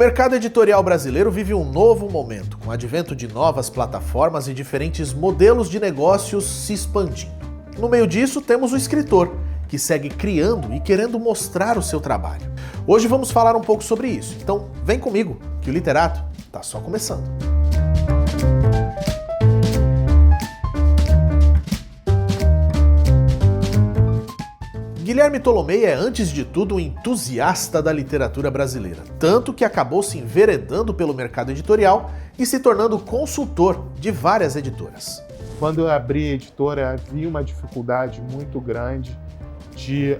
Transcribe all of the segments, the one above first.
mercado editorial brasileiro vive um novo momento, com o advento de novas plataformas e diferentes modelos de negócios se expandindo. No meio disso, temos o escritor, que segue criando e querendo mostrar o seu trabalho. Hoje vamos falar um pouco sobre isso, então vem comigo, que o Literato está só começando. Guilherme Tolomei é, antes de tudo, um entusiasta da literatura brasileira, tanto que acabou se enveredando pelo mercado editorial e se tornando consultor de várias editoras. Quando eu abri a editora, havia uma dificuldade muito grande de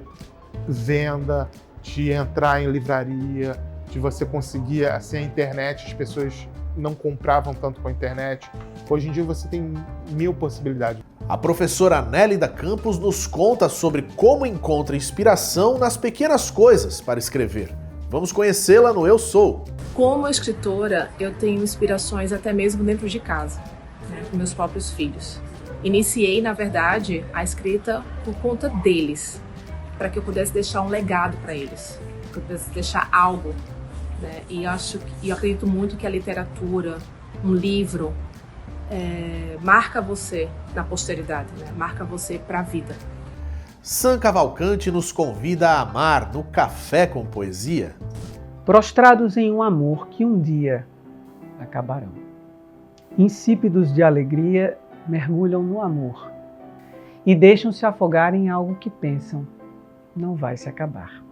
venda, de entrar em livraria, de você conseguir, assim, a internet, as pessoas não compravam tanto com a internet. Hoje em dia você tem 1000 possibilidades. A professora Nélida Campos nos conta sobre como encontra inspiração nas pequenas coisas para escrever. Vamos conhecê-la no Eu Sou. Como escritora, eu tenho inspirações até mesmo dentro de casa, com meus próprios filhos. Iniciei, na verdade, a escrita por conta deles, para que eu pudesse deixar um legado para eles, que eu pudesse deixar algo. E eu acredito muito que a literatura, um livro, marca você na posteridade, marca você para a vida. Sam Cavalcante nos convida a amar no Café com Poesia. Prostrados em um amor que um dia acabarão. Insípidos de alegria, mergulham no amor e deixam-se afogar em algo que pensam, não vai se acabar.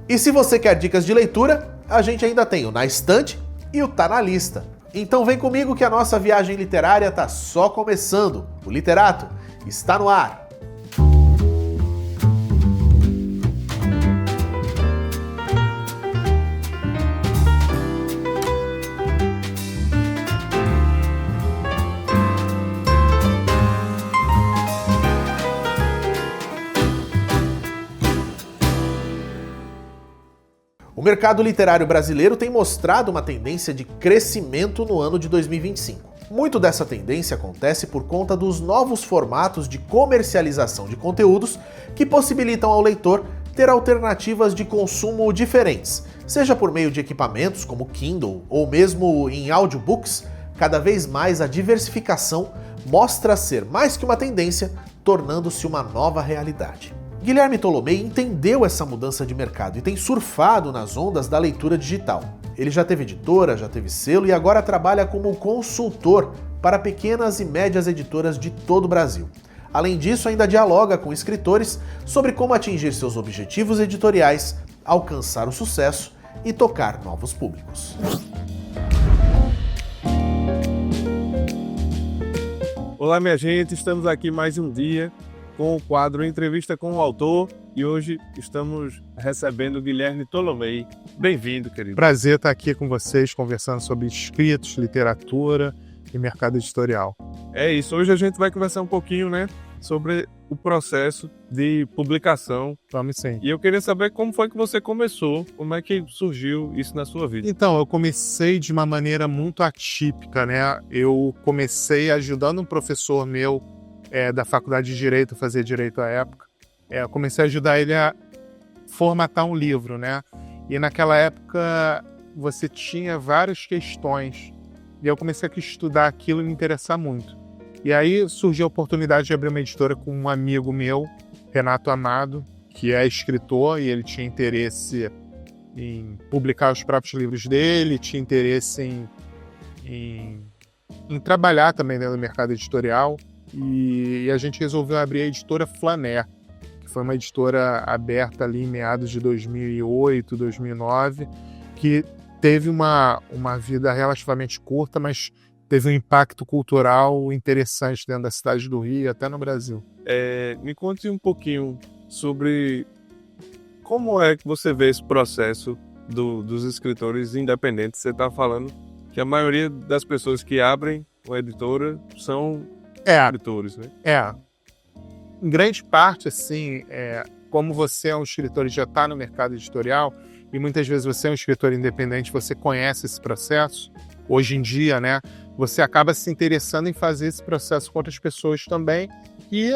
E se você quer dicas de leitura, a gente ainda tem o Na Estante e o Tá na Lista. Então vem comigo que a nossa viagem literária tá só começando. O Literato está no ar. O mercado literário brasileiro tem mostrado uma tendência de crescimento no ano de 2025. Muito dessa tendência acontece por conta dos novos formatos de comercialização de conteúdos que possibilitam ao leitor ter alternativas de consumo diferentes, seja por meio de equipamentos como Kindle ou mesmo em audiobooks. Cada vez mais a diversificação mostra ser mais que uma tendência, tornando-se uma nova realidade. Guilherme Tolomei entendeu essa mudança de mercado e tem surfado nas ondas da leitura digital. Ele já teve editora, já teve selo e agora trabalha como consultor para pequenas e médias editoras de todo o Brasil. Além disso, ainda dialoga com escritores sobre como atingir seus objetivos editoriais, alcançar o sucesso e tocar novos públicos. Olá, minha gente, estamos aqui mais um dia com o quadro Entrevista com o Autor e hoje estamos recebendo o Guilherme Tolomei. Bem-vindo, querido. Prazer estar aqui com vocês, conversando sobre escritos, literatura e mercado editorial. É isso, hoje a gente vai conversar um pouquinho, sobre o processo de publicação. Vamos sim. E eu queria saber como foi que você começou, como é que surgiu isso na sua vida? Então, eu comecei de uma maneira muito atípica, Eu comecei ajudando um professor meu da faculdade de Direito, fazia Direito à época. Eu comecei a ajudar ele a formatar um livro, E naquela época você tinha várias questões. E eu comecei a estudar aquilo e me interessar muito. E aí surgiu a oportunidade de abrir uma editora com um amigo meu, Renato Amado, que é escritor e ele tinha interesse em publicar os próprios livros dele, tinha interesse em trabalhar também dentro do mercado editorial. E a gente resolveu abrir a editora Flaner, que foi uma editora aberta ali em meados de 2008, 2009, que teve uma vida relativamente curta, mas teve um impacto cultural interessante dentro da cidade do Rio e até no Brasil. Me conte um pouquinho sobre como é que você vê esse processo dos escritores independentes. Você está falando que a maioria das pessoas que abrem uma editora são escritores, Em grande parte, assim, como você é um escritor e já está no mercado editorial, e muitas vezes você é um escritor independente, você conhece esse processo, hoje em dia, você acaba se interessando em fazer esse processo com outras pessoas também e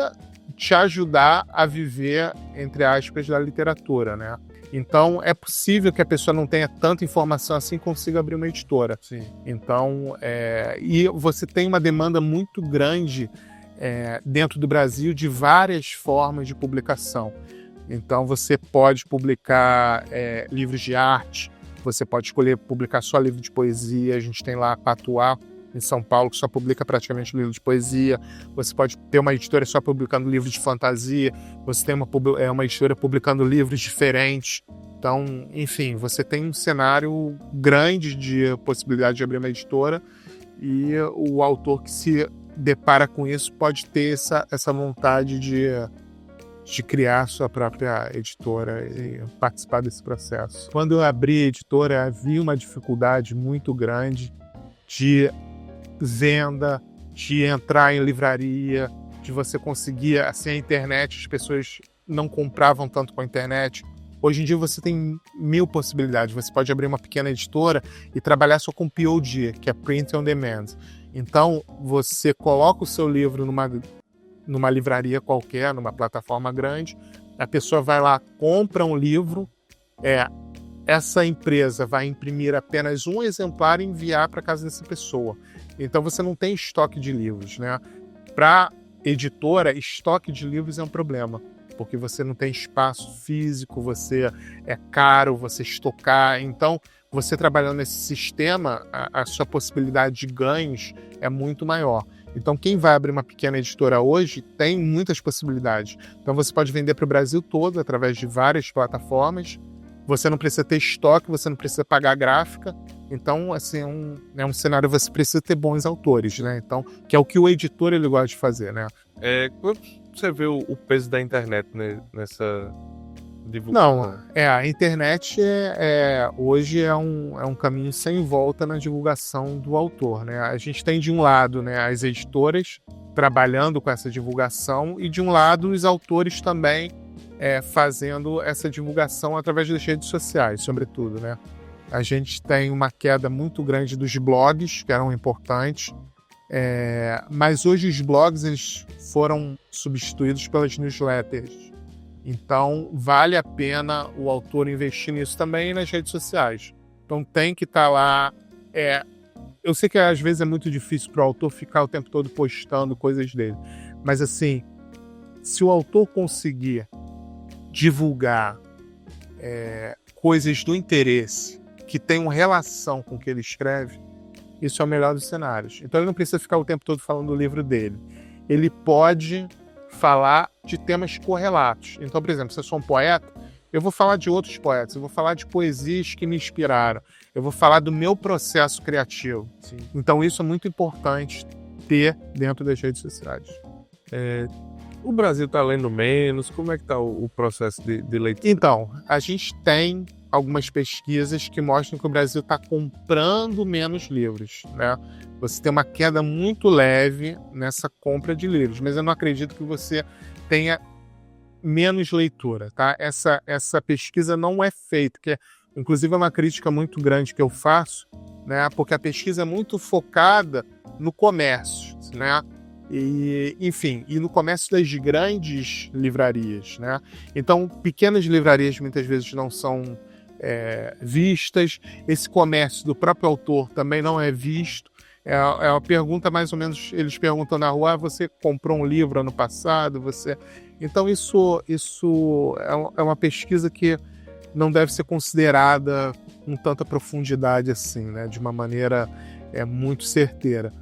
te ajudar a viver, entre aspas, da literatura, Então, é possível que a pessoa não tenha tanta informação assim e consiga abrir uma editora. Sim. Então, e você tem uma demanda muito grande dentro do Brasil de várias formas de publicação. Então, você pode publicar livros de arte, você pode escolher publicar só livro de poesia. A gente tem lá a Patuá, em São Paulo, que só publica praticamente livro de poesia. Você pode ter uma editora só publicando livros de fantasia. Você tem uma editora publicando livros diferentes. Então, enfim, você tem um cenário grande de possibilidade de abrir uma editora, e o autor que se depara com isso pode ter essa vontade de criar sua própria editora e participar desse processo. Quando eu abri a editora, havia uma dificuldade muito grande de venda, de entrar em livraria, de você conseguir, assim, a internet, as pessoas não compravam tanto com a internet. Hoje em dia você tem 1000 possibilidades. Você pode abrir uma pequena editora e trabalhar só com POD, que é Print on Demand. Então, você coloca o seu livro numa livraria qualquer, numa plataforma grande, a pessoa vai lá, compra um livro, essa empresa vai imprimir apenas um exemplar e enviar para casa dessa pessoa. Então você não tem estoque de livros, né? Para editora, estoque de livros é um problema, porque você não tem espaço físico, é caro você estocar. Então, você trabalhando nesse sistema, a sua possibilidade de ganhos é muito maior. Então, quem vai abrir uma pequena editora hoje tem muitas possibilidades. Então, você pode vender para o Brasil todo através de várias plataformas. Você não precisa ter estoque, você não precisa pagar gráfica. Então, assim, é um cenário que você precisa ter bons autores, né? Então, que é o que o editor ele gosta de fazer, né? Como você vê o peso da internet, né, nessa divulgação? Não, a internet hoje é um caminho sem volta na divulgação do autor, né? A gente tem de um lado, né, as editoras trabalhando com essa divulgação, e de um lado os autores também fazendo essa divulgação através das redes sociais, sobretudo, né? A gente tem uma queda muito grande dos blogs, que eram importantes, mas hoje os blogs eles foram substituídos pelas newsletters. Então, vale a pena o autor investir nisso também nas redes sociais. Então, tem que estar lá. Eu sei que às vezes é muito difícil para o autor ficar o tempo todo postando coisas dele, mas assim, se o autor conseguir divulgar coisas do interesse que tenham relação com o que ele escreve, isso é o melhor dos cenários. Então ele não precisa ficar o tempo todo falando do livro dele. Ele pode falar de temas correlatos. Então, por exemplo, se eu sou um poeta, eu vou falar de outros poetas, eu vou falar de poesias que me inspiraram, eu vou falar do meu processo criativo. Sim. Então isso é muito importante ter dentro das redes sociais. O Brasil está lendo menos? Como é que está o processo de leitura? Então, a gente tem algumas pesquisas que mostram que o Brasil está comprando menos livros, né? Você tem uma queda muito leve nessa compra de livros, mas eu não acredito que você tenha menos leitura, tá? Essa pesquisa não é feita, que inclusive é uma crítica muito grande que eu faço, né? Porque a pesquisa é muito focada no comércio, né? E, enfim, e no comércio das grandes livrarias, né? Então, pequenas livrarias muitas vezes não são vistas, esse comércio do próprio autor também não é visto. É uma pergunta mais ou menos, eles perguntam na rua, você comprou um livro ano passado? Então isso é uma pesquisa que não deve ser considerada com tanta profundidade assim, né? De uma maneira muito certeira.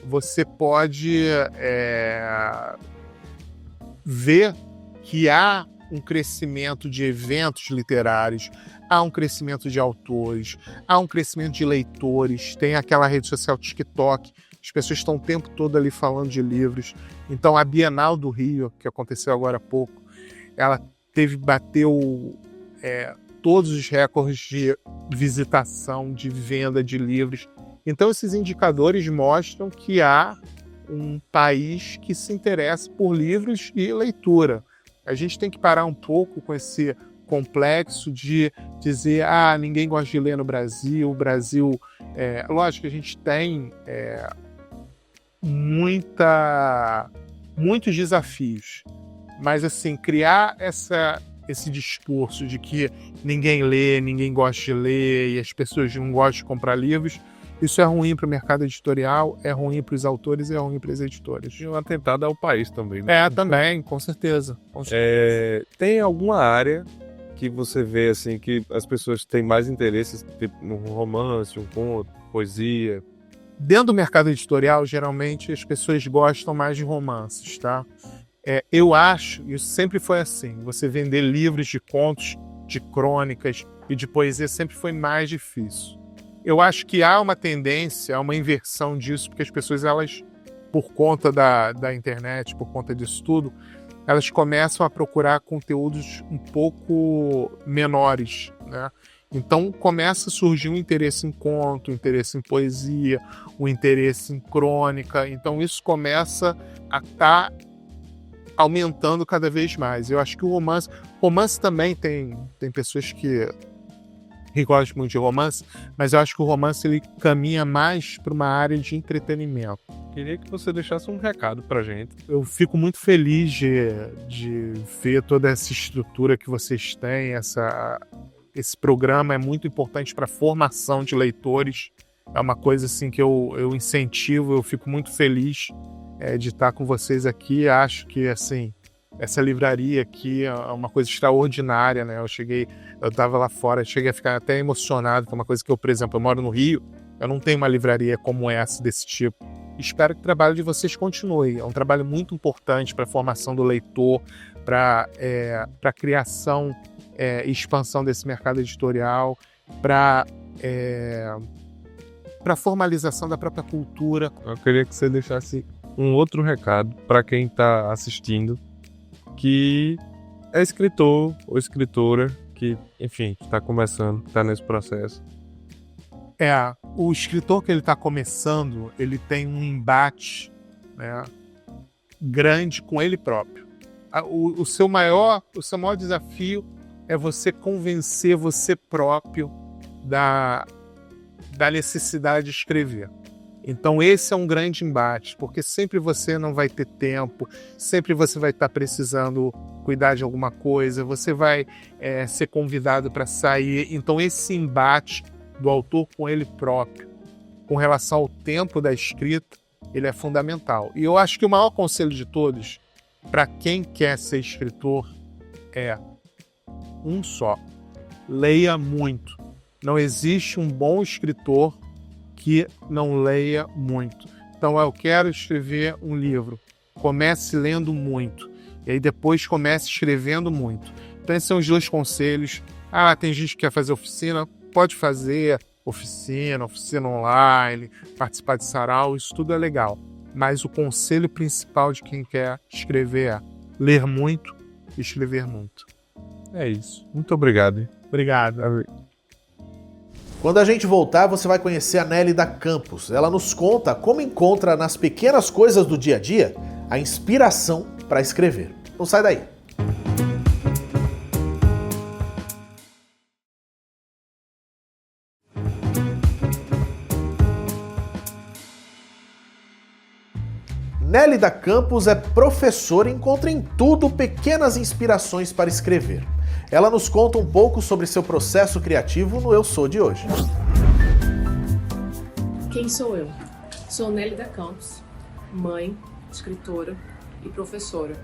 Você pode ver que há um crescimento de eventos literários, há um crescimento de autores, há um crescimento de leitores, tem aquela rede social TikTok, as pessoas estão o tempo todo ali falando de livros. Então a Bienal do Rio, que aconteceu agora há pouco, ela bateu todos os recordes de visitação, de venda de livros. Então esses indicadores mostram que há um país que se interessa por livros e leitura. A gente tem que parar um pouco com esse complexo de dizer ninguém gosta de ler no Brasil, o Brasil... lógico que a gente tem muitos desafios, mas assim, criar esse discurso de que ninguém lê, ninguém gosta de ler e as pessoas não gostam de comprar livros, isso é ruim para o mercado editorial, é ruim para os autores e é ruim para as editoras. E um atentado ao país também, né? Também, com certeza. Tem alguma área que você vê assim que as pessoas têm mais interesse, tipo no romance, um conto, poesia? Dentro do mercado editorial, geralmente as pessoas gostam mais de romances, tá? Eu acho, isso sempre foi assim, você vender livros de contos, de crônicas e de poesia sempre foi mais difícil. Eu acho que há uma tendência, há uma inversão disso, porque as pessoas, elas, por conta da internet, por conta disso tudo, elas começam a procurar conteúdos um pouco menores, né? Então começa a surgir um interesse em conto, um interesse em poesia, um interesse em crônica. Então isso começa a estar aumentando cada vez mais. Eu acho que o romance também tem pessoas que gostam muito de romance, mas eu acho que o romance ele caminha mais para uma área de entretenimento. Queria que você deixasse um recado pra gente. Eu fico muito feliz de ver toda essa estrutura que vocês têm. Esse programa é muito importante para a formação de leitores. É uma coisa assim que eu incentivo, eu fico muito feliz de estar com vocês aqui. Acho que assim, essa livraria aqui é uma coisa extraordinária, né? Eu estava lá fora, cheguei a ficar até emocionado, que é uma coisa que por exemplo, eu moro no Rio, eu não tenho uma livraria como essa, desse tipo. Espero que o trabalho de vocês continue. É um trabalho muito importante para a formação do leitor, para a criação e expansão desse mercado editorial, para a formalização da própria cultura. Eu queria que você deixasse um outro recado para quem está assistindo, que é escritor ou escritora, que, enfim, está começando, está nesse processo. O escritor que ele está começando, ele tem um embate, né, grande com ele próprio. O seu maior desafio é você convencer você próprio da necessidade de escrever. Então esse é um grande embate, porque sempre você não vai ter tempo, sempre você vai estar precisando cuidar de alguma coisa, você vai ser convidado para sair. Então esse embate do autor com ele próprio, com relação ao tempo da escrita, ele é fundamental. E eu acho que o maior conselho de todos, para quem quer ser escritor, é um só: leia muito. Não existe um bom escritor que não leia muito. Então eu quero escrever um livro, comece lendo muito, e aí depois comece escrevendo muito. Então esses são os dois conselhos. Tem gente que quer fazer oficina, pode fazer oficina online, participar de sarau, isso tudo é legal. Mas o conselho principal de quem quer escrever é ler muito e escrever muito. É isso. Muito obrigado. Obrigado. Quando a gente voltar, você vai conhecer a Nélida Campos. Ela nos conta como encontra nas pequenas coisas do dia a dia a inspiração para escrever. Não sai daí. Nélida Campos é professora e encontra em tudo pequenas inspirações para escrever. Ela nos conta um pouco sobre seu processo criativo no Eu Sou de hoje. Quem sou eu? Sou Nélida Campos, mãe, escritora e professora.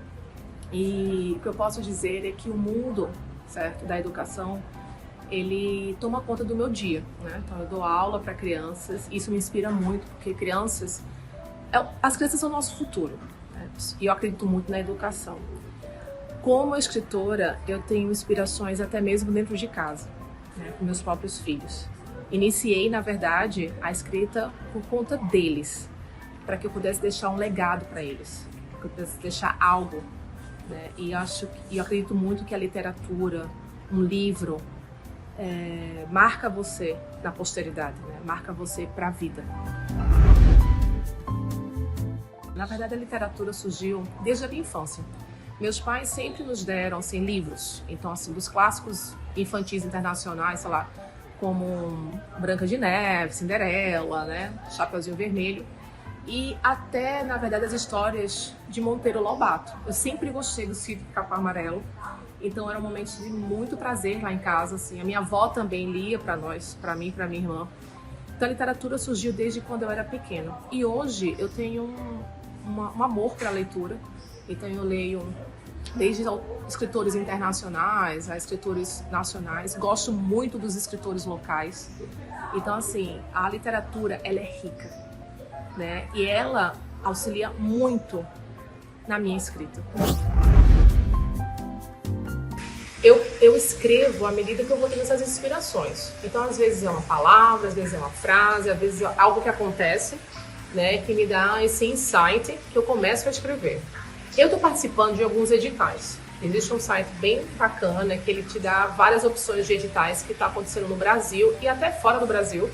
E o que eu posso dizer é que o mundo, certo, da educação, ele toma conta do meu dia, né? Então eu dou aula para crianças, isso me inspira muito, porque as crianças são o nosso futuro, né? E eu acredito muito na educação. Como escritora, eu tenho inspirações até mesmo dentro de casa, né, com meus próprios filhos. Iniciei, na verdade, a escrita por conta deles, para que eu pudesse deixar um legado para eles, para que eu pudesse deixar algo, né? E eu acredito muito que a literatura, um livro, marca você na posteridade, né? Marca você para a vida. Na verdade, a literatura surgiu desde a minha infância. Meus pais sempre nos deram assim, livros, então assim, dos clássicos infantis internacionais, sei lá, como Branca de Neve, Cinderela, né, Chapeuzinho Vermelho, e até, na verdade, as histórias de Monteiro Lobato. Eu sempre gostei do Sítio do Capão Amarelo, Então era um momento de muito prazer lá em casa, assim. A minha avó também lia para nós, para mim e para minha irmã. Então a literatura surgiu desde quando eu era pequena. E hoje eu tenho um amor para a leitura. Então eu leio desde escritores internacionais a escritores nacionais. Gosto muito dos escritores locais. Então assim, a literatura ela é rica, né? E ela auxilia muito na minha escrita. Eu escrevo à medida que eu vou tendo essas inspirações. Então, às vezes é uma palavra, às vezes é uma frase, às vezes é algo que acontece, né, que me dá esse insight que eu começo a escrever. Eu estou participando de alguns editais. Existe um site bem bacana que ele te dá várias opções de editais que está acontecendo no Brasil e até fora do Brasil,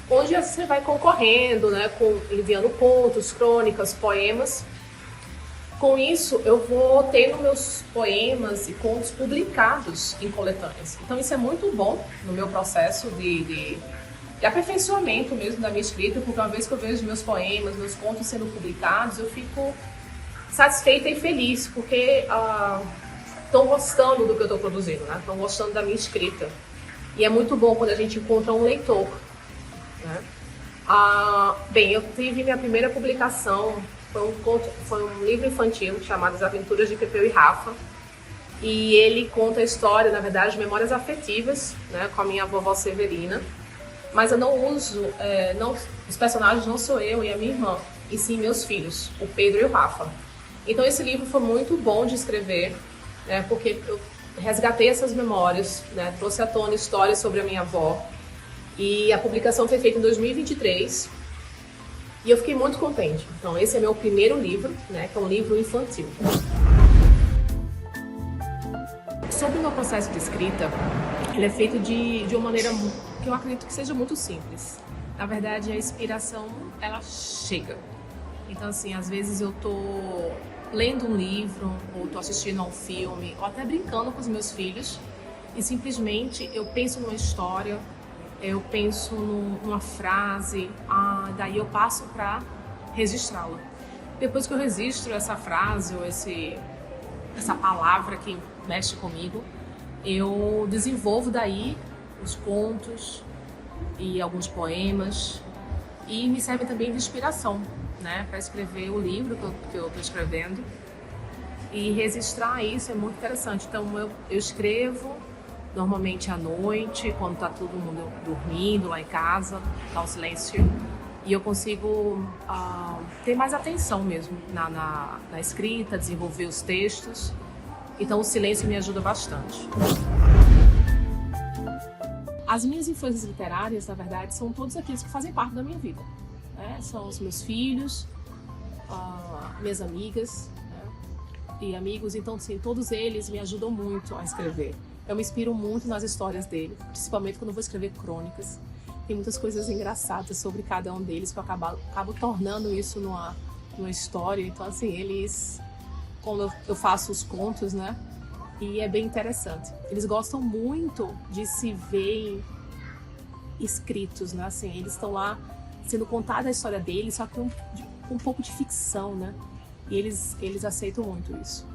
onde você vai concorrendo, né, enviando contos, crônicas, poemas. Com isso, eu vou tendo meus poemas e contos publicados em coletâneas. Então, isso é muito bom no meu processo de aperfeiçoamento mesmo da minha escrita, porque uma vez que eu vejo meus poemas, meus contos sendo publicados, eu fico satisfeita e feliz, porque estão gostando do que eu estou produzindo, né? Estão gostando da minha escrita. E é muito bom quando a gente encontra um leitor, né? Bem, eu tive minha primeira publicação. Foi um livro infantil chamado As Aventuras de Pepeu e Rafa. E ele conta a história, na verdade, memórias afetivas, né, com a minha vovó Severina. Mas eu não uso, os personagens não sou eu e a minha irmã, e sim meus filhos, o Pedro e o Rafa. Então esse livro foi muito bom de escrever, né, porque eu resgatei essas memórias, né, trouxe à tona histórias sobre a minha avó. E a publicação foi feita em 2023. E eu fiquei muito contente. Então, esse é meu primeiro livro, né, que é um livro infantil. Sobre o meu processo de escrita, ele é feito de uma maneira que eu acredito que seja muito simples. Na verdade, a inspiração, ela chega. Então, assim, às vezes eu tô lendo um livro, ou tô assistindo a um filme, ou até brincando com os meus filhos, e simplesmente eu penso numa história, eu penso numa frase, daí eu passo para registrá-la. Depois que eu registro essa frase ou essa palavra que mexe comigo, eu desenvolvo daí os contos e alguns poemas e me serve também de inspiração, né, para escrever o livro que eu estou escrevendo. E registrar isso é muito interessante. Então eu escrevo normalmente à noite, quando está todo mundo dormindo lá em casa, está o silêncio, e eu consigo ter mais atenção mesmo na escrita, desenvolver os textos. Então o silêncio me ajuda bastante. As minhas influências literárias, na verdade, são todos aqueles que fazem parte da minha vida, né? São os meus filhos, minhas amigas, né, e amigos. Então, sim, todos eles me ajudam muito a escrever. Eu me inspiro muito nas histórias dele, principalmente quando eu vou escrever crônicas. Tem muitas coisas engraçadas sobre cada um deles que eu acabo tornando isso numa história. Então, assim, eles, quando eu faço os contos, né, e é bem interessante. Eles gostam muito de se verem escritos, né, assim, eles estão lá sendo contada a história deles, só que um pouco de ficção, né, e eles aceitam muito isso.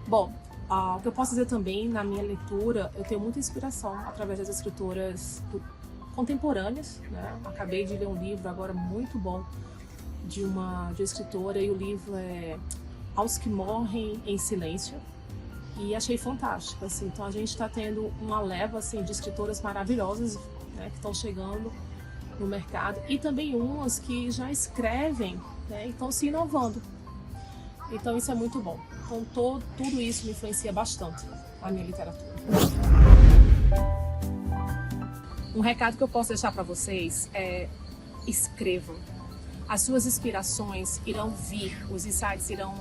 Bom, o que eu posso dizer também, na minha leitura, eu tenho muita inspiração através das escritoras contemporâneas, né? Acabei de ler um livro agora muito bom de uma escritora, e o livro é Aos que Morrem em Silêncio, e achei fantástico, assim. Então a gente está tendo uma leva, assim, de escritoras maravilhosas, né, que estão chegando no mercado, e também umas que já escrevem, né, e estão se inovando. Então isso é muito bom. Então tudo isso me influencia bastante a minha literatura. Um recado que eu posso deixar para vocês é: escrevam. As suas inspirações irão vir, os insights irão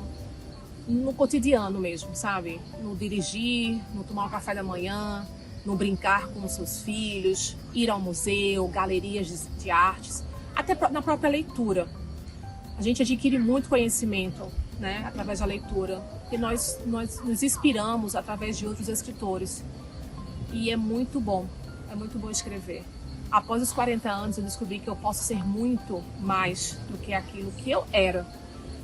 no cotidiano mesmo, sabe? No dirigir, no tomar um café da manhã, no brincar com os seus filhos, ir ao museu, galerias de artes, até na própria leitura. A gente adquire muito conhecimento, né, através da leitura, porque nós nos inspiramos através de outros escritores, e é muito bom escrever. Após os 40 anos eu descobri que eu posso ser muito mais do que aquilo que eu era.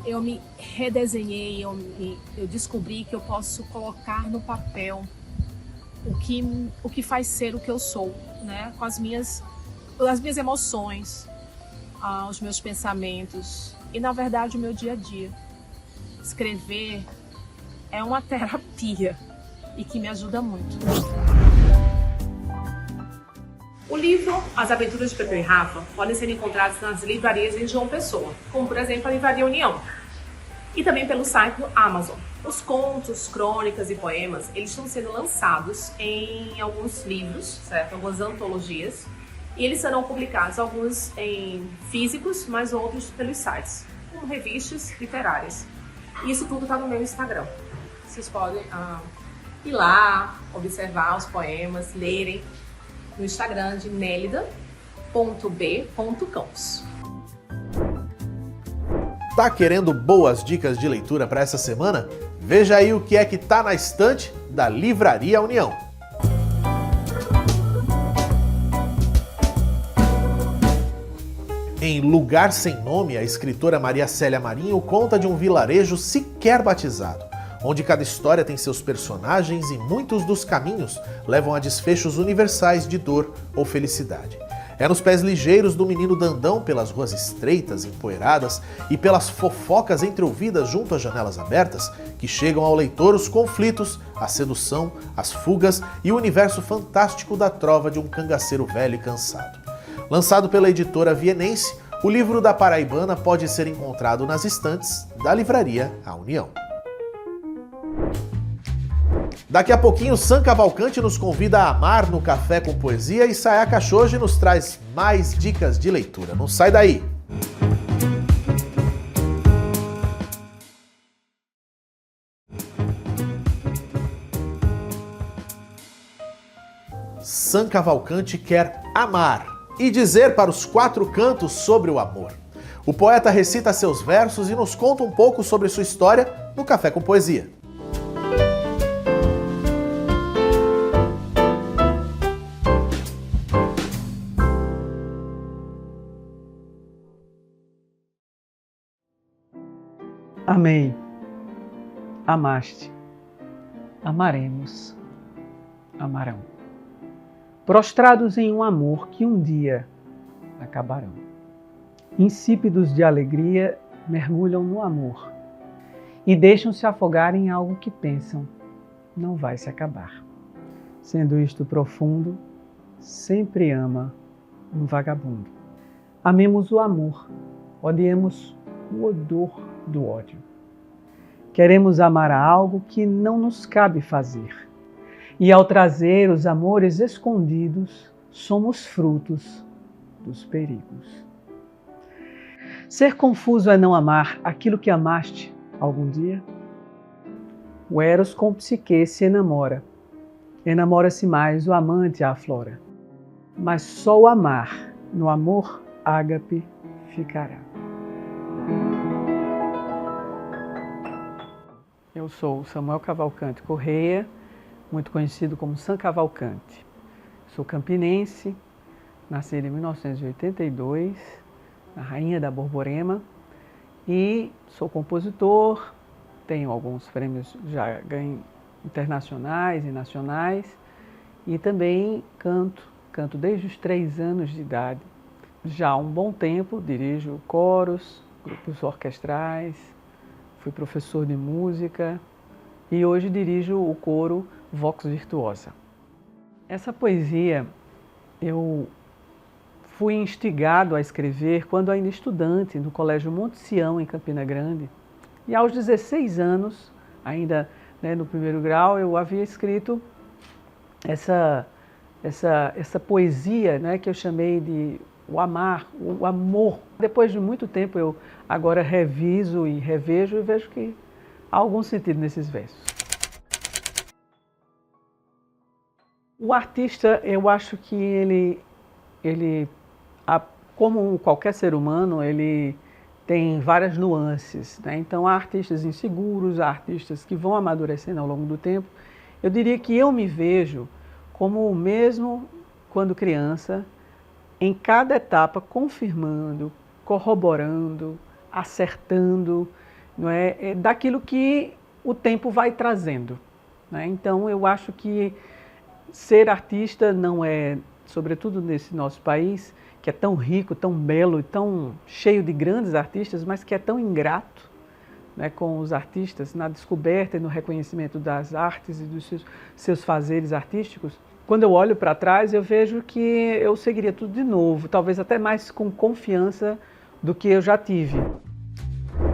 Eu me redesenhei, eu descobri que eu posso colocar no papel o que faz ser o que eu sou, né? Com as minhas emoções, os meus pensamentos e, na verdade, o meu dia a dia. Escrever é uma terapia e que me ajuda muito. O livro As Aventuras de Pepeu e Rafa podem ser encontrados nas livrarias em João Pessoa, como, por exemplo, a Livraria União, e também pelo site do Amazon. Os contos, crônicas e poemas, eles estão sendo lançados em alguns livros, certo? Algumas antologias, e eles serão publicados, alguns em físicos, mas outros pelos sites, como revistas literárias. Isso tudo está no meu Instagram. Vocês podem ir lá, observar os poemas, lerem no Instagram de nelida.b.cãos. Tá querendo boas dicas de leitura para essa semana? Veja aí o que é que tá na estante da Livraria União. Em Lugar Sem Nome, a escritora Maria Célia Marinho conta de um vilarejo sequer batizado, onde cada história tem seus personagens e muitos dos caminhos levam a desfechos universais de dor ou felicidade. É nos pés ligeiros do menino Dandão, pelas ruas estreitas, empoeiradas e pelas fofocas entreouvidas junto às janelas abertas, que chegam ao leitor os conflitos, a sedução, as fugas e o universo fantástico da trova de um cangaceiro velho e cansado. Lançado pela editora vienense, o livro da paraibana pode ser encontrado nas estantes da Livraria A União. Daqui a pouquinho, Sam Cavalcante nos convida a amar no Café com Poesia e Sayaka Shoji nos traz mais dicas de leitura. Não sai daí! Sam Cavalcante quer amar e dizer para os quatro cantos sobre o amor. O poeta recita seus versos e nos conta um pouco sobre sua história no Café com Poesia. Amei, amaste, amaremos, amarão. Prostrados em um amor que um dia acabarão. Insípidos de alegria mergulham no amor e deixam-se afogar em algo que pensam não vai se acabar. Sendo isto profundo, sempre ama um vagabundo. Amemos o amor, odiemos o odor do ódio. Queremos amar a algo que não nos cabe fazer. E ao trazer os amores escondidos, somos frutos dos perigos. Ser confuso é não amar aquilo que amaste algum dia? O Eros com Psique se enamora. Enamora-se mais o amante a aflora. Mas só o amar, no amor ágape ficará. Eu sou Samuel Cavalcante Correia, muito conhecido como Sam Cavalcante. Sou campinense, nasci em 1982, na Rainha da Borborema, e sou compositor, tenho alguns prêmios já ganho internacionais e nacionais, e também canto desde os 3 anos de idade. Já há um bom tempo dirijo coros, grupos orquestrais, fui professor de música e hoje dirijo o coro Vox Virtuosa. Essa poesia eu fui instigado a escrever quando ainda estudante no Colégio Monte Sião, em Campina Grande. E aos 16 anos, ainda no primeiro grau, eu havia escrito essa poesia que eu chamei de o amar, o amor. Depois de muito tempo, eu agora reviso e revejo e vejo que há algum sentido nesses versos. O artista, eu acho que ele como qualquer ser humano, ele tem várias nuances, né? Então há artistas inseguros, há artistas que vão amadurecendo ao longo do tempo. Eu diria que eu me vejo como o mesmo quando criança, em cada etapa confirmando, corroborando, acertando, não é? Daquilo que o tempo vai trazendo, né? Então eu acho que ser artista não é, sobretudo nesse nosso país, que é tão rico, tão belo e tão cheio de grandes artistas, mas que é tão ingrato, né, com os artistas na descoberta e no reconhecimento das artes e dos seus fazeres artísticos. Quando eu olho para trás, eu vejo que eu seguiria tudo de novo, talvez até mais com confiança do que eu já tive.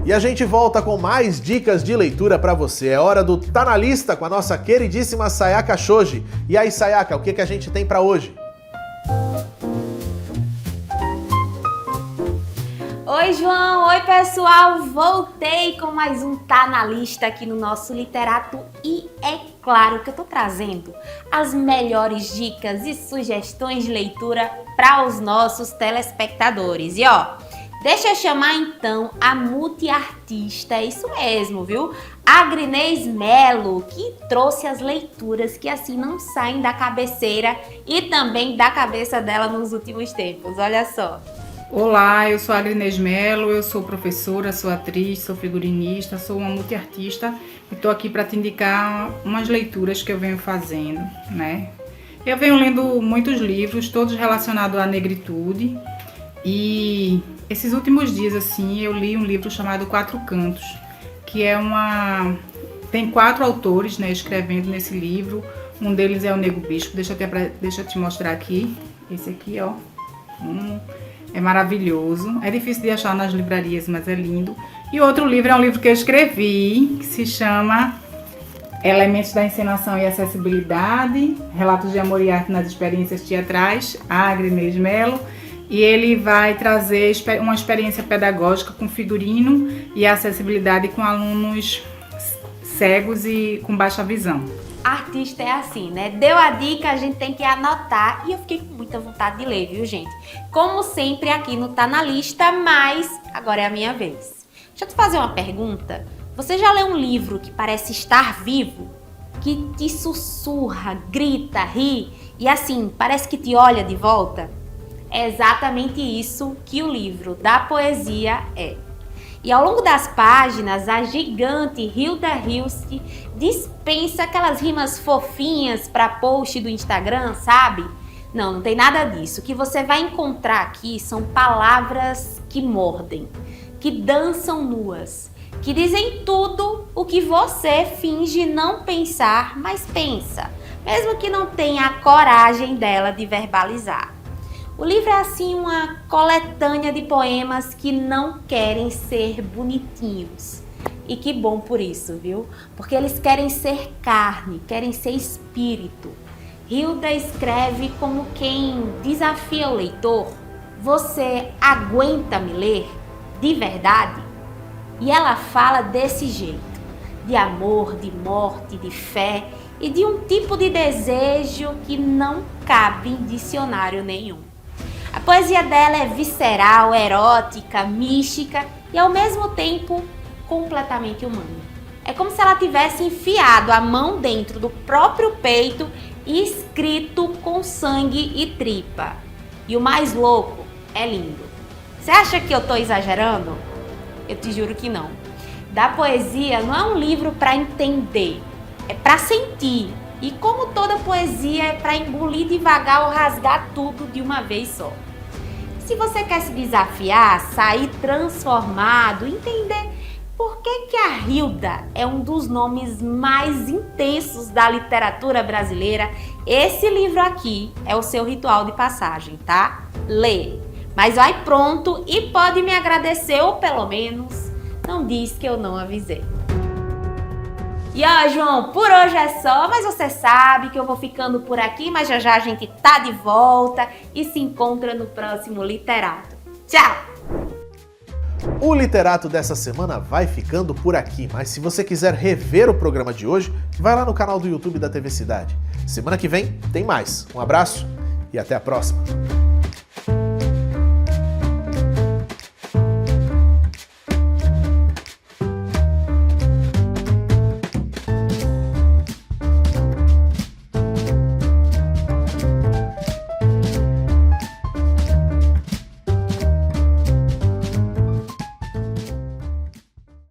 E a gente volta com mais dicas de leitura para você. É hora do Tá na Lista com a nossa queridíssima Sayaka Shoji. E aí, Sayaka, o que a gente tem para hoje? Oi, João! Oi, pessoal! Voltei com mais um Tá na Lista aqui no nosso Literato e é claro que eu tô trazendo as melhores dicas e sugestões de leitura para os nossos telespectadores. E ó, deixa eu chamar então a multiartista, é isso mesmo, viu? Agrinês Melo, que trouxe as leituras que assim não saem da cabeceira e também da cabeça dela nos últimos tempos, olha só. Olá, eu sou a Agrinês Melo, eu sou professora, sou atriz, sou figurinista, sou uma multiartista e estou aqui para te indicar umas leituras que eu venho fazendo, né? Eu venho lendo muitos livros, todos relacionados à negritude, e esses últimos dias, assim, eu li um livro chamado Quatro Cantos, que é tem 4 autores, né, escrevendo nesse livro. Um deles é o Nego Bispo, deixa eu te mostrar aqui, esse aqui, ó. É maravilhoso, é difícil de achar nas livrarias, mas é lindo. E outro livro é um livro que eu escrevi, que se chama Elementos da Encenação e Acessibilidade, Relatos de Amor e Arte nas Experiências Teatrais, Agrinês Melo. E ele vai trazer uma experiência pedagógica com figurino e acessibilidade com alunos cegos e com baixa visão. Artista é assim, né? Deu a dica, a gente tem que anotar e eu fiquei com muita vontade de ler, viu, gente? Como sempre aqui no Tá na Lista, mas agora é a minha vez. Deixa eu te fazer uma pergunta. Você já leu um livro que parece estar vivo? Que te sussurra, grita, ri e assim, parece que te olha de volta? É exatamente isso que o livro da poesia é. E ao longo das páginas, a gigante Hilda Hilst dispensa aquelas rimas fofinhas para post do Instagram, sabe? Não tem nada disso. O que você vai encontrar aqui são palavras que mordem, que dançam nuas, que dizem tudo o que você finge não pensar, mas pensa, mesmo que não tenha a coragem dela de verbalizar. O livro é assim uma coletânea de poemas que não querem ser bonitinhos. E que bom por isso, viu? Porque eles querem ser carne, querem ser espírito. Hilda escreve como quem desafia o leitor. Você aguenta me ler? De verdade? E ela fala desse jeito, de amor, de morte, de fé e de um tipo de desejo que não cabe em dicionário nenhum. A poesia dela é visceral, erótica, mística e ao mesmo tempo completamente humana. É como se ela tivesse enfiado a mão dentro do próprio peito e escrito com sangue e tripa. E o mais louco, é lindo. Você acha que eu tô exagerando? Eu te juro que não. Da poesia não é um livro para entender, é para sentir. E como toda poesia é para engolir devagar ou rasgar tudo de uma vez só. Se você quer se desafiar, sair transformado, entender por que a Hilda é um dos nomes mais intensos da literatura brasileira, esse livro aqui é o seu ritual de passagem, tá? Lê, mas vai pronto e pode me agradecer ou pelo menos não diz que eu não avisei. E ó, João, por hoje é só, mas você sabe que eu vou ficando por aqui, mas já a gente tá de volta e se encontra no próximo Literato. Tchau! O Literato dessa semana vai ficando por aqui, mas se você quiser rever o programa de hoje, vai lá no canal do YouTube da TV Cidade. Semana que vem tem mais. Um abraço e até a próxima!